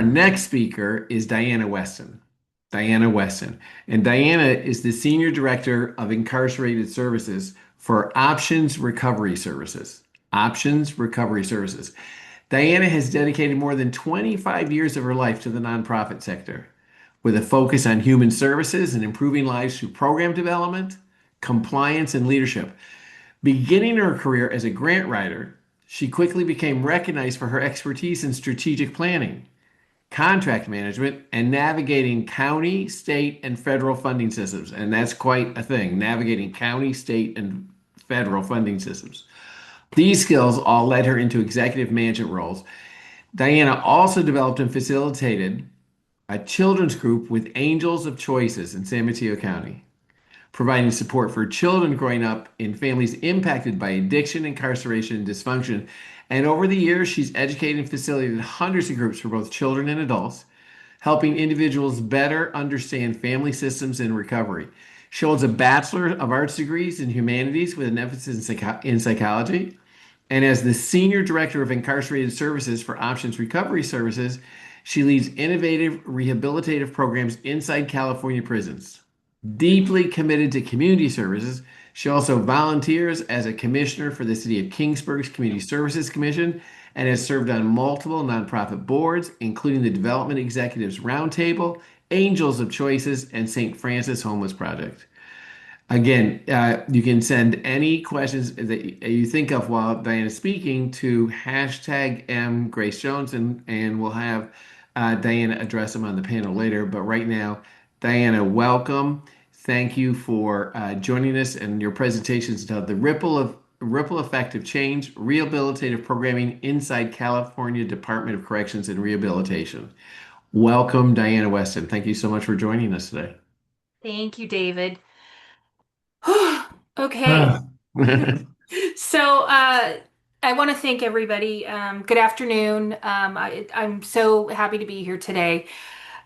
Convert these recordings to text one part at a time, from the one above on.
Our next speaker is Diana Weston. Diana Weston. And Diana is the Senior Director of Incarcerated Services for Options Recovery Services. Options Recovery Services. Diana has dedicated more than 25 years of her life to the nonprofit sector, with a focus on human services and improving lives through program development, compliance, and leadership. Beginning her career as a grant writer, she quickly became recognized for her expertise in strategic planning, contract management, and navigating county, state, and federal funding systems. And that's quite a thing, navigating county, state, and federal funding systems. These skills all led her into executive management roles. Diana also developed and facilitated a children's group with Angels of Choices in San Mateo County, providing support for children growing up in families impacted by addiction, incarceration, and dysfunction. And over the years, she's educated and facilitated hundreds of groups for both children and adults, helping individuals better understand family systems and recovery. She holds a Bachelor of Arts degrees in humanities with an emphasis in psychology. And as the Senior Director of Incarcerated Services for Options Recovery Services, she leads innovative rehabilitative programs inside California prisons. Deeply committed to community services, she also volunteers as a commissioner for the City of Kingsburg's Community Services Commission and has served on multiple nonprofit boards, including the Development Executives Roundtable, Angels of Choices, and St. Francis Homeless Project. Again, you can send any questions that you think of while Diana's speaking to hashtag #MGraceJones, and we'll have Diana address them on the panel later. But right now, Diana, welcome. Thank you for joining us and your presentations about the ripple effect of change, rehabilitative programming inside California Department of Corrections and Rehabilitation. Welcome, Diana Weston. Thank you so much for joining us today. Thank you, David. Okay. Ah. So I want to thank everybody. Good afternoon. I'm so happy to be here today.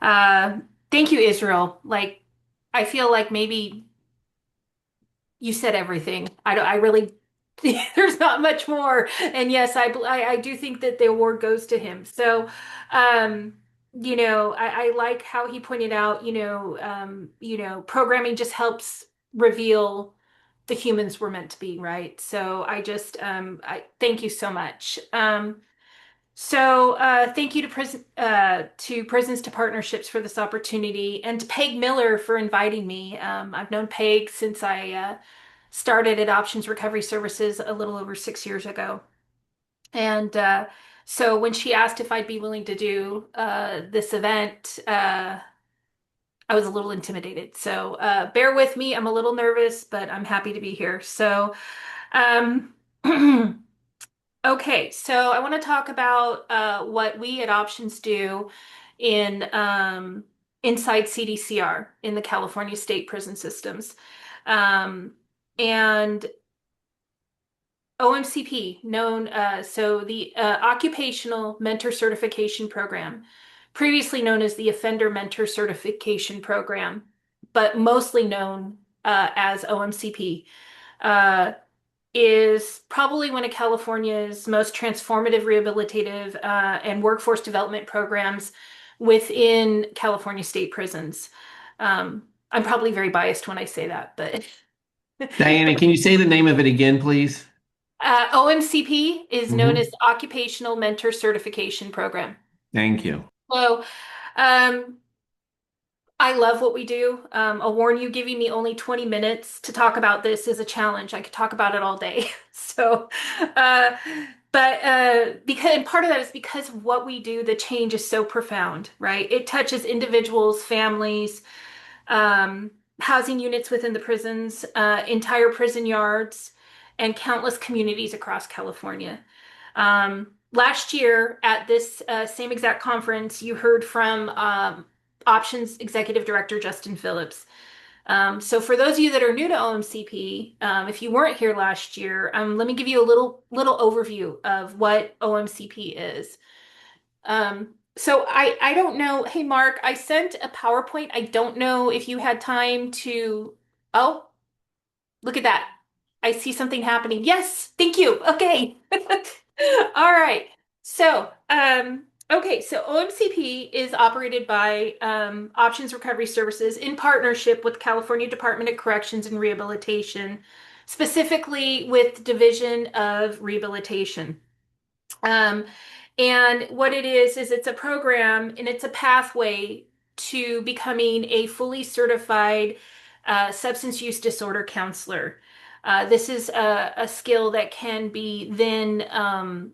Uh, Thank you, Israel. I feel like maybe you said everything. I really, there's not much more. And yes, I do think that the award goes to him. So, um, I like how he pointed out, programming just helps reveal the humans we're meant to be, right? So I thank you so much. Thank you to Prisons to Partnerships for this opportunity, and to Peg Miller for inviting me. I've known Peg since I started at Options Recovery Services a little over 6 years ago. And so when she asked if I'd be willing to do this event, I was a little intimidated. So bear with me. I'm a little nervous, but I'm happy to be here. Um, okay, so I want to talk about what we at Options do in inside CDCR in the California state prison systems. Um, and OMCP, the Occupational Mentor Certification Program, previously known as the Offender Mentor Certification Program, but mostly known as OMCP, uh, is probably one of California's most transformative rehabilitative and workforce development programs within California state prisons. I'm probably very biased when I say that, but Diana, can you say the name of it again, please? OMCP is known as Hmm. the Occupational Mentor Certification Program. Thank you. So, um, I love what we do. I'll warn you, giving me only 20 minutes to talk about this is a challenge. I could talk about it all day. So, uh, because and part of that is because of what we do, the change is so profound, right? It touches individuals, families, um, housing units within the prisons, entire prison yards, and countless communities across California. Last year at this same exact conference, you heard from Options Executive Director Justin Phillips. So for those of you that are new to OMCP, if you weren't here last year, let me give you a little overview of what OMCP is. So I don't know. Hey Mark, I sent a PowerPoint. I don't know if you had time to. Oh, look at that. I see something happening. Yes, thank you. Okay. All right. So, Okay, so OMCP is operated by Options Recovery Services in partnership with California Department of Corrections and Rehabilitation, specifically with Division of Rehabilitation. Um, and what it is it's a program and it's a pathway to becoming a fully certified substance use disorder counselor. This is a skill that can be then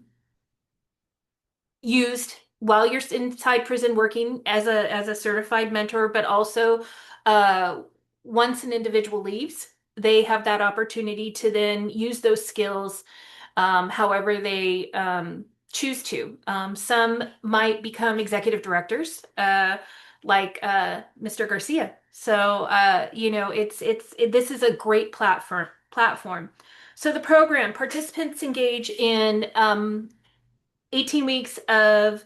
used while you're inside prison working as a certified mentor, but also uh, once an individual leaves, they have that opportunity to then use those skills however they choose to. Some might become executive directors, like Mr. Garcia. So this is a great platform. So the program participants engage in 18 weeks of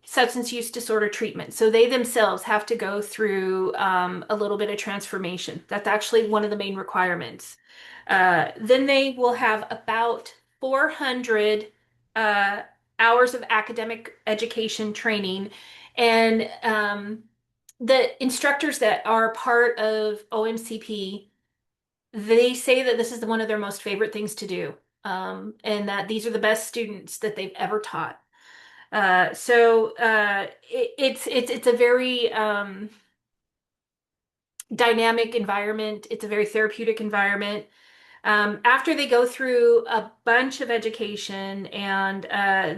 substance use disorder treatment. So they themselves have to go through a little bit of transformation. That's actually one of the main requirements. Then they will have about 400 uh, hours of academic education training. And the instructors that are part of OMCP, they say that this is one of their most favorite things to do, and that these are the best students that they've ever taught. It's a very dynamic environment. It's a very therapeutic environment. After they go through a bunch of education and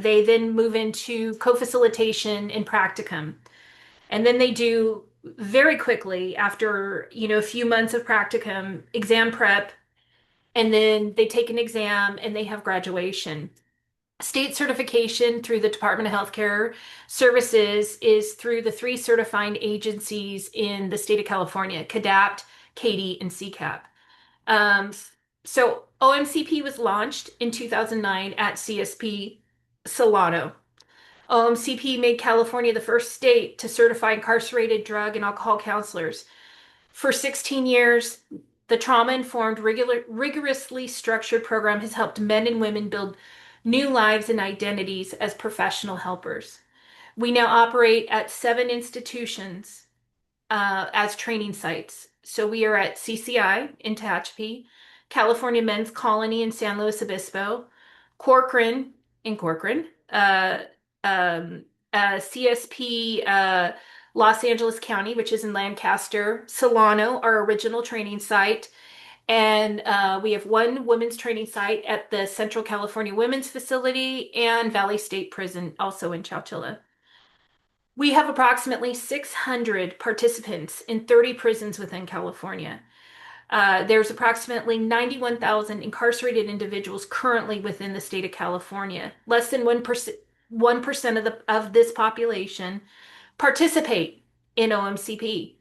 they then move into co-facilitation and practicum. And then they do very quickly after, a few months of practicum, exam prep, and then they take an exam and they have graduation. State certification through the Department of Healthcare Services is through the three certifying agencies in the state of California, CADAPT, CADI, and CCAP. Um, so OMCP was launched in 2009 at CSP Solano. OMCP made California the first state to certify incarcerated drug and alcohol counselors. For 16 years, the trauma-informed, rigorously structured program has helped men and women build new lives and identities as professional helpers. We now operate at 7 institutions as training sites. So we are at CCI in Tehachapi, California Men's Colony in San Luis Obispo, Corcoran in Corcoran, um, CSP Los Angeles County, which is in Lancaster, Solano, our original training site, and we have one women's training site at the Central California Women's Facility and Valley State Prison, also in Chowchilla. We have approximately 600 participants in 30 prisons within California. There's approximately 91,000 incarcerated individuals currently within the state of California. Less than 1% of this population participate in OMCP.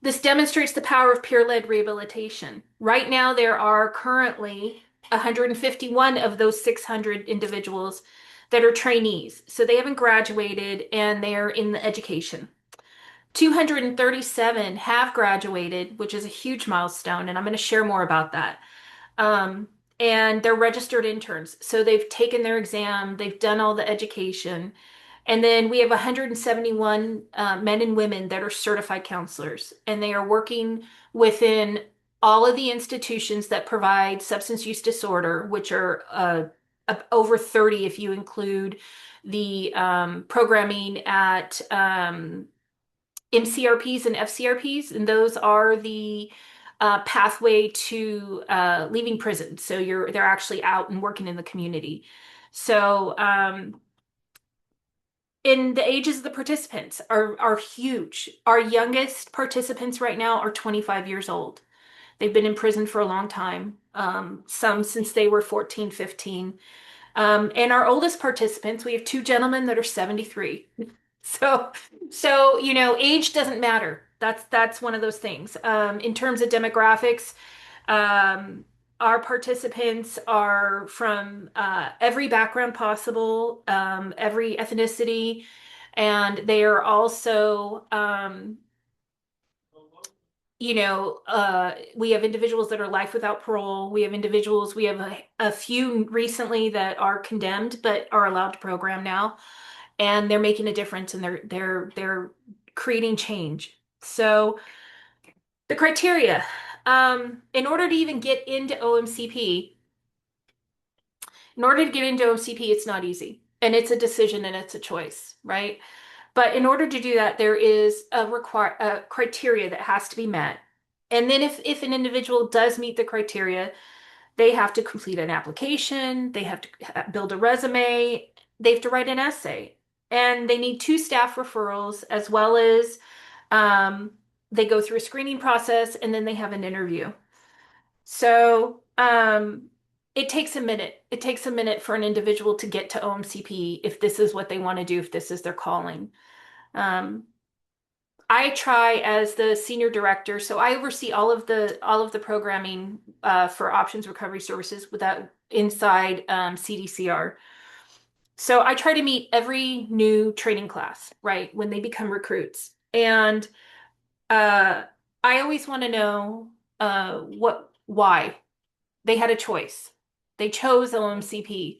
This demonstrates the power of peer-led rehabilitation. Right now, there are currently 151 of those 600 individuals that are trainees. So they haven't graduated and they're in the education. 237 have graduated, which is a huge milestone, and I'm going to share more about that. Um, and they're registered interns. So they've taken their exam, they've done all the education. And then we have 171 men and women that are certified counselors, and they are working within all of the institutions that provide substance use disorder, which are over 30 if you include the programming at MCRPs and FCRPs, and those are the pathway to leaving prison. So they're actually out and working in the community. So in the ages of the participants are huge. Our youngest participants right now are 25 years old. They've been in prison for a long time, some since they were 14, 15. And our oldest participants, we have two gentlemen that are 73. So, age doesn't matter. That's one of those things. In terms of demographics, um, our participants are from every background possible, every ethnicity, and they are also, we have individuals that are life without parole. We have a few recently that are condemned but are allowed to program now. and they're making a difference and they're creating change. So the criteria, in order to even get into OMCP, in order to get into OMCP, it's not easy. And it's a decision and it's a choice, right? But in order to do that, there is a criteria that has to be met. And then if an individual does meet the criteria, they have to complete an application, they have to build a resume, they have to write an essay, and they need two staff referrals as well as um, they go through a screening process and then they have an interview. So it takes a minute. It takes a minute for an individual to get to OMCP if this is what they want to do, if this is their calling. Um, I try as the senior director, so I oversee all of the programming for options recovery services with that inside CDCR. So I try to meet every new training class, right, when they become recruits, and uh, I always want to know why they had a choice. They chose OMCP,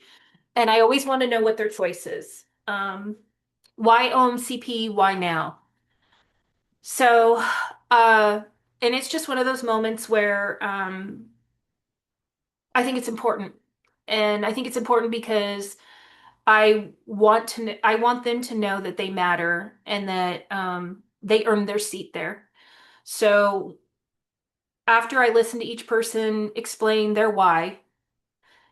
and I always want to know what their choice is. Why OMCP? Why now? So, uh, and it's just one of those moments where I think it's important. And I think it's important because I want them to know that they matter and that they earned their seat there. So after I listen to each person explain their why,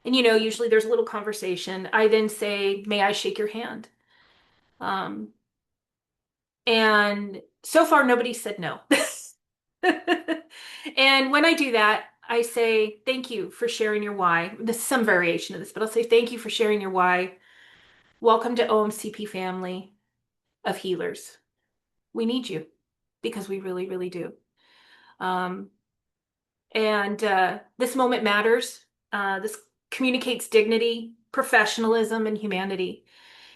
and usually there's a little conversation, I then say, "May I shake your hand?" Um, and so far, nobody said no. And when I do that, I say, "Thank you for sharing your why." This is some variation of this, but I'll say, "Thank you for sharing your why. Welcome to OMCP family of healers. We need you because we really, really do." Um, and this moment matters. This communicates dignity, professionalism, and humanity.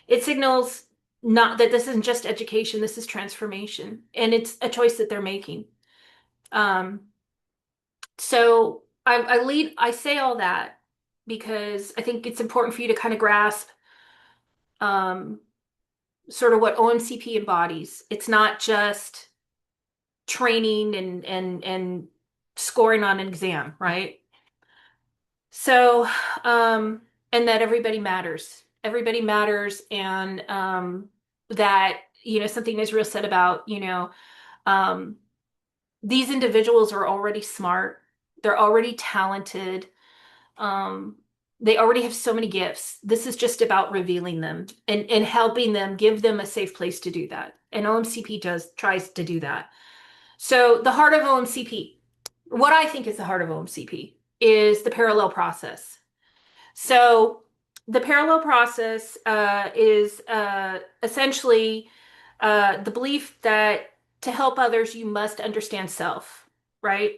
It signals not that this isn't just education, this is transformation, and it's a choice that they're making. Um, so I say all that because I think it's important for you to kind of grasp um, sort of what OMCP embodies. It's not just training and scoring on an exam, right? So, and that everybody matters. Everybody matters, and that something Israel said about um, these individuals are already smart. They're already talented. Um, they already have so many gifts. This is just about revealing them and helping them, give them a safe place to do that. And OMCP tries to do that. So the heart of OMCP, what I think is the heart of OMCP, is the parallel process. So the parallel process is essentially the belief that to help others, you must understand self, right?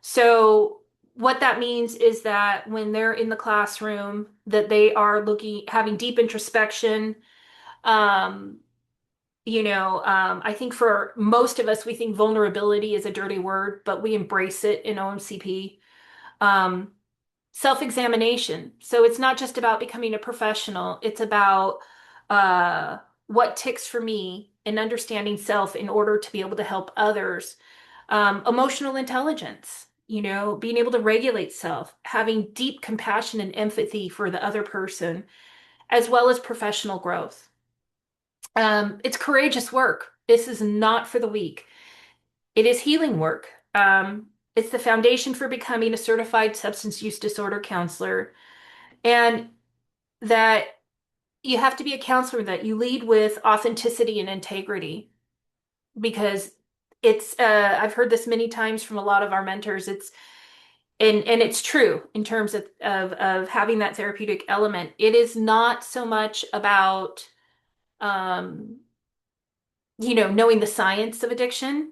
So what that means is that when they're in the classroom, that they are having deep introspection. Um, I think for most of us, we think vulnerability is a dirty word, but we embrace it in OMCP. Um, Self-examination. So it's not just about becoming a professional, it's about uh, what ticks for me and understanding self in order to be able to help others. Emotional intelligence, being able to regulate self, having deep compassion and empathy for the other person, as well as professional growth. It's courageous work. This is not for the weak. It is healing work. It's the foundation for becoming a certified substance use disorder counselor. And that you have to be a counselor that you lead with authenticity and integrity because I've heard this many times from a lot of our mentors. And it's true in terms of having that therapeutic element. It is not so much about um, knowing the science of addiction.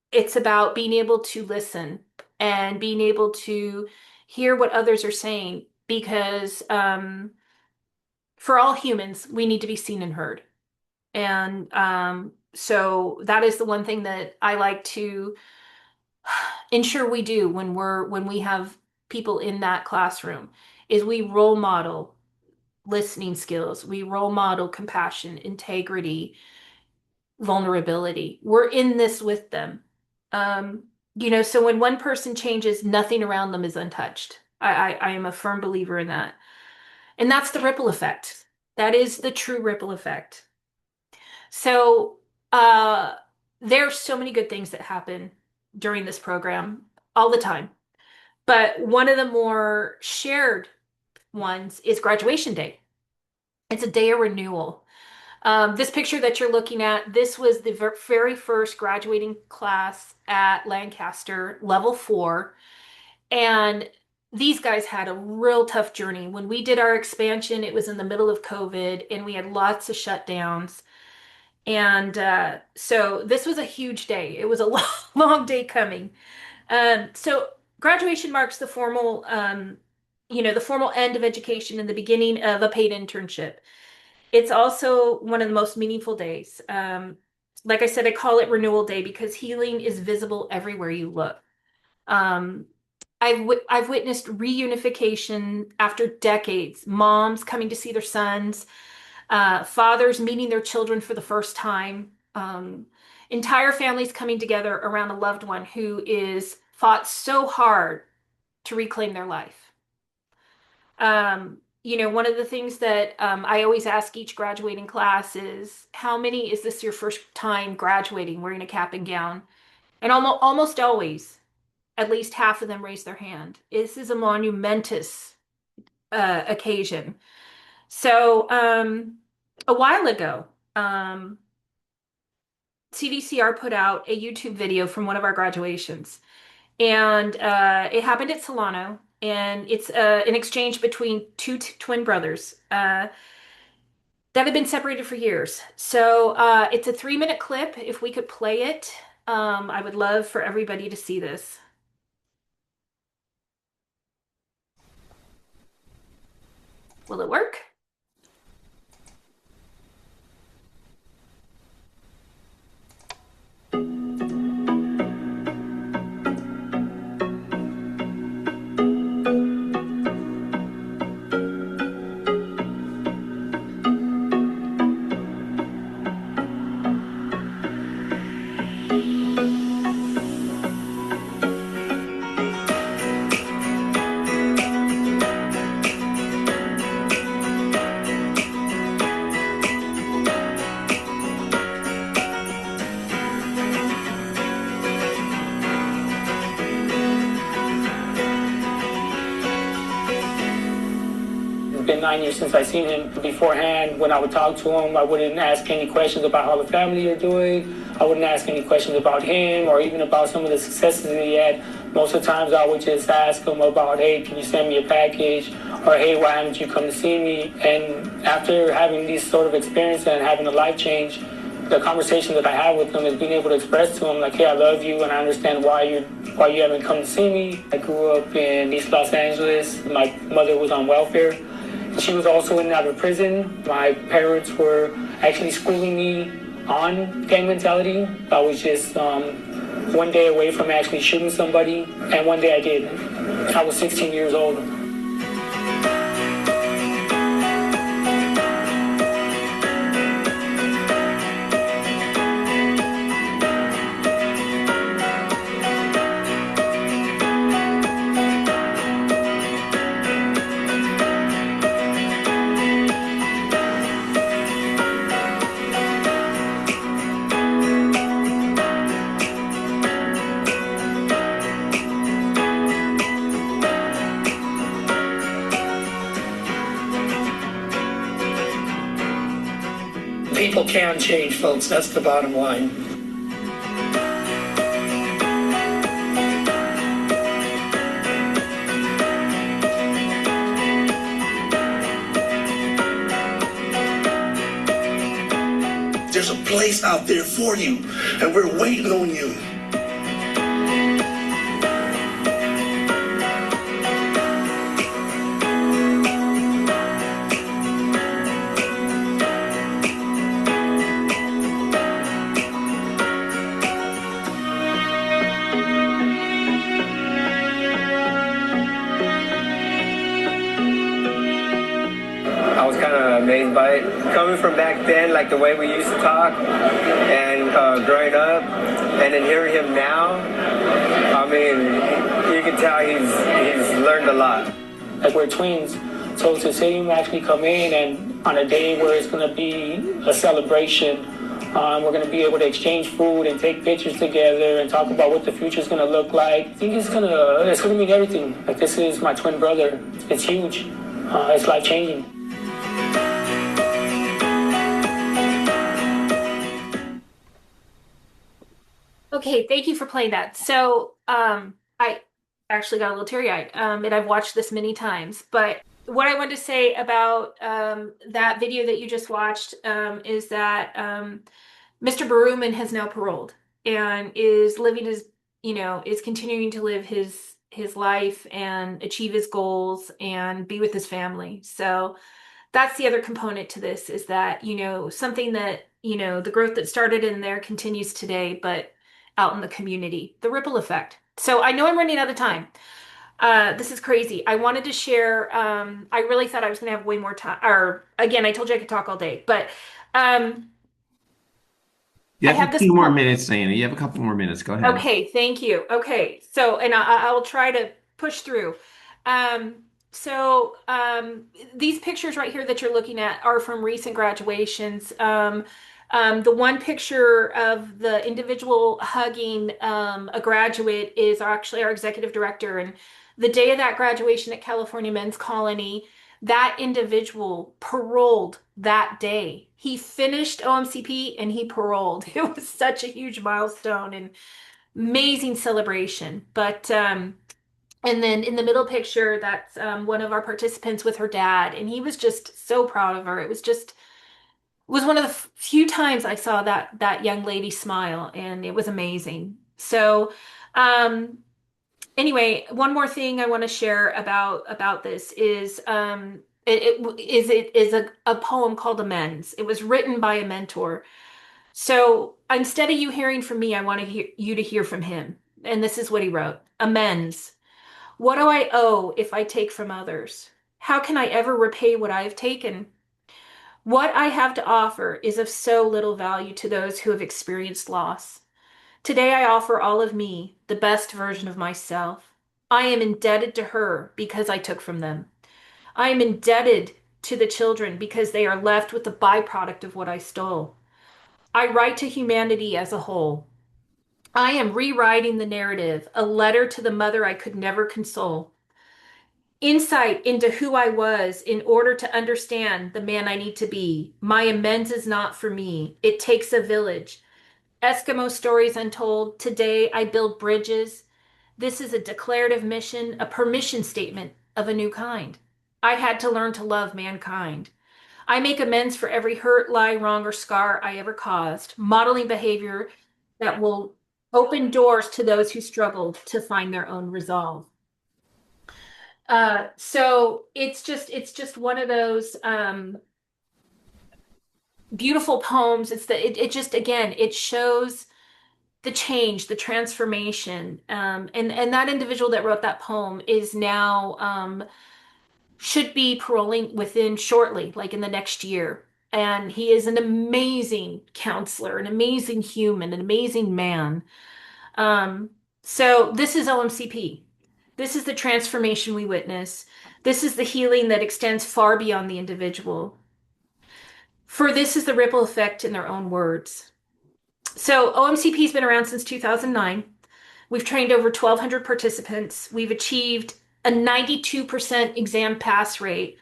It's about being able to listen and being able to hear what others are saying because for all humans, we need to be seen and heard. And so that is the one thing that I like to ensure we do when we have people in that classroom is we role model listening skills. We role model compassion, integrity, vulnerability. We're in this with them. Um, so when one person changes, nothing around them is untouched. I am a firm believer in that. And that's the ripple effect. That is the true ripple effect. So uh, there's so many good things that happen during this program all the time. But one of the more shared ones is graduation day. It's a day of renewal. This picture that you're looking at, this was the very first graduating class at Lancaster, level 4. And these guys had a real tough journey. When we did our expansion, it was in the middle of COVID and we had lots of shutdowns. And so this was a huge day. It was a long, long day coming. So graduation marks the formal end of education and the beginning of a paid internship. It's also one of the most meaningful days. Like I said, I call it Renewal Day because healing is visible everywhere you look. Um, I've witnessed reunification after decades, moms coming to see their sons, fathers meeting their children for the first time, entire families coming together around a loved one who is fought so hard to reclaim their life. One of the things that I always ask each graduating class is, how many is this your first time graduating wearing a cap and gown? And almost always, at least half of them raise their hand. This is a monumentous occasion. So a while ago, CDCR put out a YouTube video from one of our graduations. And it happened at Solano, and it's an exchange between two twin brothers that had been separated for years. So it's a 3-minute clip. If we could play it, I would love for everybody to see this. Will it work? It's been 9 years since I seen him. Beforehand, when I would talk to him, I wouldn't ask any questions about how the family are doing. I wouldn't ask any questions about him or even about some of the successes that he had. Most of the times I would just ask him about, hey, can you send me a package? Or, hey, why haven't you come to see me? And after having these sort of experiences and having a life change, the conversation that I have with him is being able to express to him, like, hey, I love you and I understand why you haven't come to see me. I grew up in East Los Angeles. My mother was on welfare. She was also in and out of prison. My parents were actually schooling me on gang mentality. I was just one day away from actually shooting somebody, and one day I did. I was 16 years old. People can change, folks. That's the bottom line. There's a place out there for you, and we're waiting on you. I was kind of amazed by it. Coming from back then, like the way we used to talk, and growing up, and then hearing him now, I mean, you can tell he's learned a lot. Like we're twins, so to see him actually come in and on a day where it's going to be a celebration, we're going to be able to exchange food and take pictures together and talk about what the future is going to look like. I think it's going to mean everything. Like this is my twin brother. It's huge. It's life changing. Okay, thank you for playing that. So, I actually got a little teary-eyed, and I've watched this many times. But what I wanted to say about that video that you just watched is that Mr. Baruman has now paroled and is living his, is continuing to live his life and achieve his goals and be with his family. So that's the other component to this is that, something that, the growth that started in there continues today, but out in the community, the ripple effect. So I know I'm running out of time. This is crazy. I wanted to share, I really thought I was going to have way more time, or again, I told you I could talk all day, but You I have have a this few more poem. minutes, Diana. You have a couple more minutes. Go ahead. Okay, thank you. Okay, so and I will try to push through. Um, so these pictures right here that you're looking at are from recent graduations. The one picture of the individual hugging a graduate is actually our executive director, and the day of that graduation at California Men's Colony, that individual paroled that day. He finished OMCP and he paroled. It was such a huge milestone and amazing celebration. But and then in the middle picture, that's one of our participants with her dad, and he was just so proud of her. It was one of the few times I saw that young lady smile, and it was amazing. So, um, anyway, one more thing I want to share about this is it is a poem called Amends. It was written by a mentor. So instead of you hearing from me, I want you to hear from him. And this is what he wrote. Amends. What do I owe if I take from others? How can I ever repay what I have taken? What I have to offer is of so little value to those who have experienced loss. Today I offer all of me, the best version of myself. I am indebted to her because I took from them. I am indebted to the children because they are left with the byproduct of what I stole. I write to humanity as a whole. I am rewriting the narrative, a letter to the mother I could never console. Insight into who I was in order to understand the man I need to be. My amends is not for me. It takes a village. Eskimo stories untold. Today I build bridges. This is a declarative mission, a permission statement of a new kind. I had to learn to love mankind. I make amends for every hurt, lie, wrong, or scar I ever caused, modeling behavior that will open doors to those who struggled to find their own resolve. So it's just one of those beautiful poems. It just again it shows the change, the transformation. And that individual that wrote that poem is now should be paroling within shortly, like in the next year. And he is an amazing counselor, an amazing human, an amazing man. Um, so this is OMCP. This is the transformation we witness. This is the healing that extends far beyond the individual. For this is the ripple effect in their own words. So OMCP has been around since 2009. We've trained over 1,200 participants. We've achieved a 92% exam pass rate.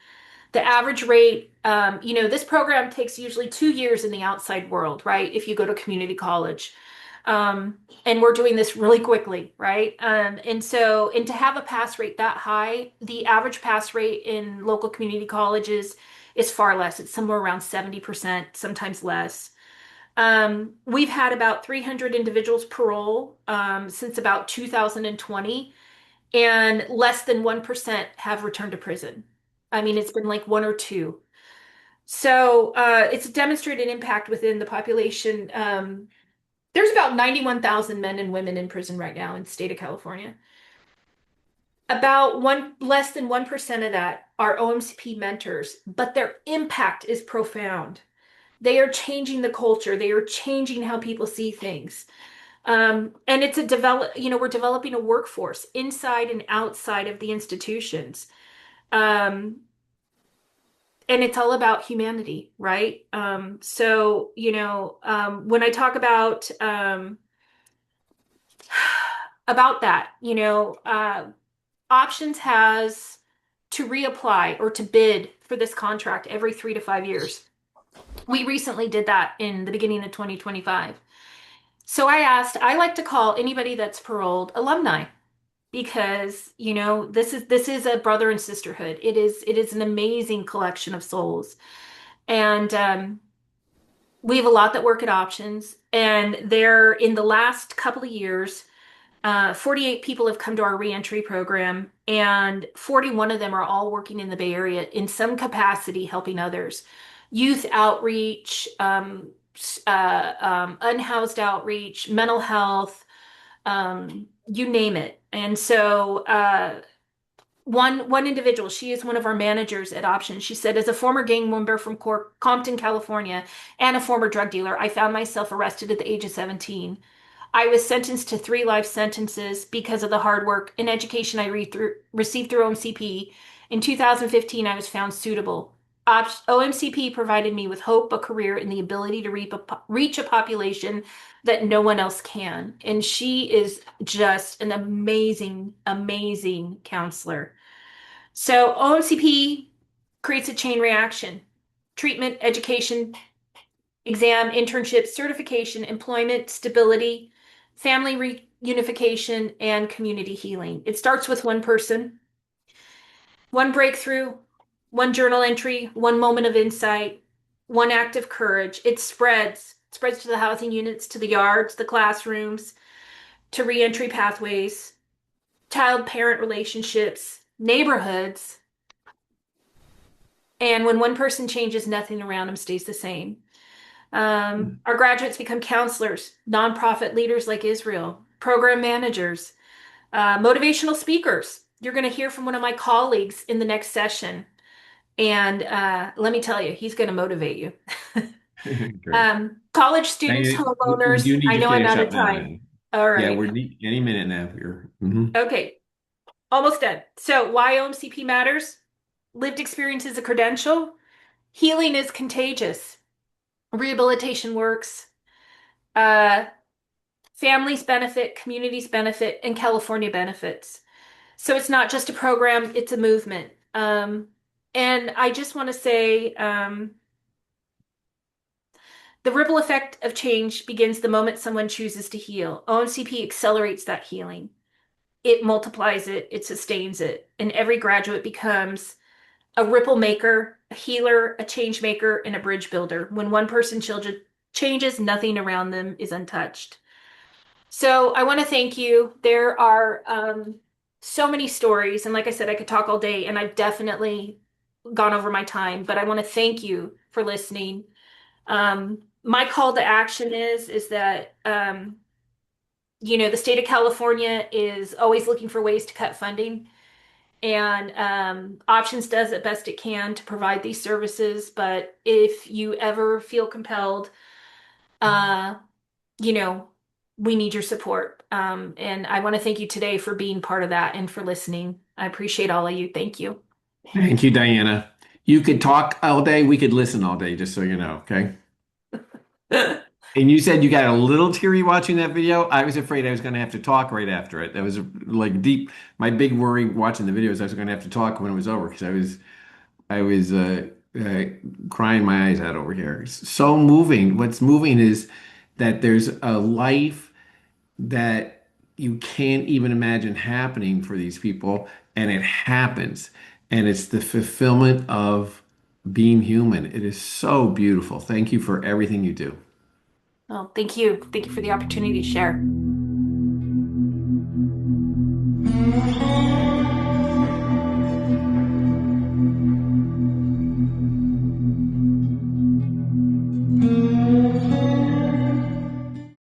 The average rate, this program takes usually 2 years in the outside world, right? If you go to community college. And we're doing this really quickly, right? And to have a pass rate that high, the average pass rate in local community colleges is far less. It's somewhere around 70%, sometimes less. We've had about 300 individuals parole since about 2020, and less than 1% have returned to prison. I mean, it's been like one or two. So it's demonstrated impact within the population. There's about 91,000 men and women in prison right now in the state of California. About one less than 1% of that are OMCP mentors, but their impact is profound. They are changing the culture. They are changing how people see things. And it's a we're developing a workforce inside and outside of the institutions. Um, and it's all about humanity, right? When I talk about that, options has to reapply or to bid for this contract every 3 to 5 years. We recently did that in the beginning of 2025. So I like to call anybody that's paroled alumni because, this is a brother and sisterhood. It is an amazing collection of souls. And we have a lot that work at options. And they're in the last couple of years, 48 people have come to our reentry program, and 41 of them are all working in the Bay Area in some capacity, helping others. Youth outreach, unhoused outreach, mental health, you name it. And so, one individual, she is one of our managers at Options. She said, as a former gang member from Compton, California, and a former drug dealer, I found myself arrested at the age of 17. I was sentenced to 3 life sentences because of the hard work and education I received through OMCP. In 2015, I was found suitable. OMCP provided me with hope, a career, and the ability to reach a population that no one else can. And she is just an amazing, amazing counselor. So OMCP creates a chain reaction: treatment, education, exam, internship, certification, employment, stability, family reunification, and community healing. It starts with one person, one breakthrough, one journal entry, one moment of insight, one act of courage. It spreads to the housing units, to the yards, the classrooms, to reentry pathways, child-parent relationships, neighborhoods. And when one person changes, nothing around them stays the same. Our graduates become counselors, nonprofit leaders like Israel, program managers, motivational speakers. You're going to hear from one of my colleagues in the next session. And let me tell you, he's going to motivate you. Great. College students, We homeowners. do need I to know I'm finish out up of now time. then. All Yeah, right. any minute now. Mhm. Okay. Almost done. So, why OMCP matters? Lived experience is a credential. Healing is contagious. Rehabilitation works. Uh, Families benefit, communities benefit, and California benefits. So it's not just a program, it's a movement. And I just want to say the ripple effect of change begins the moment someone chooses to heal. OMCP accelerates that healing. It multiplies it, it sustains it, and every graduate becomes a ripple maker, a healer, a change maker, and a bridge builder. When one person changes, nothing around them is untouched. So I want to thank you. There are so many stories, and like I said, I could talk all day, and I've definitely gone over my time, but I want to thank you for listening. My call to action is that the state of California is always looking for ways to cut funding, and Options does it best it can to provide these services. But if you ever feel compelled, uh, you know, we need your support. And I want to thank you today for being part of that and for listening. I appreciate all of you. Thank you. Thank you, Diana. You could talk all day, we could listen all day, just so you know, okay? And you said you got a little teary watching that video. I was afraid I was going to have to talk right after it. That was like deep. My big worry watching the videos, I was going to have to talk when it was over because I was crying my eyes out over here. It's so moving. What's moving is that there's a life that you can't even imagine happening for these people, and it happens. And it's the fulfillment of being human. It is so beautiful. Thank you for everything you do. Well, thank you. Thank you for the opportunity to share.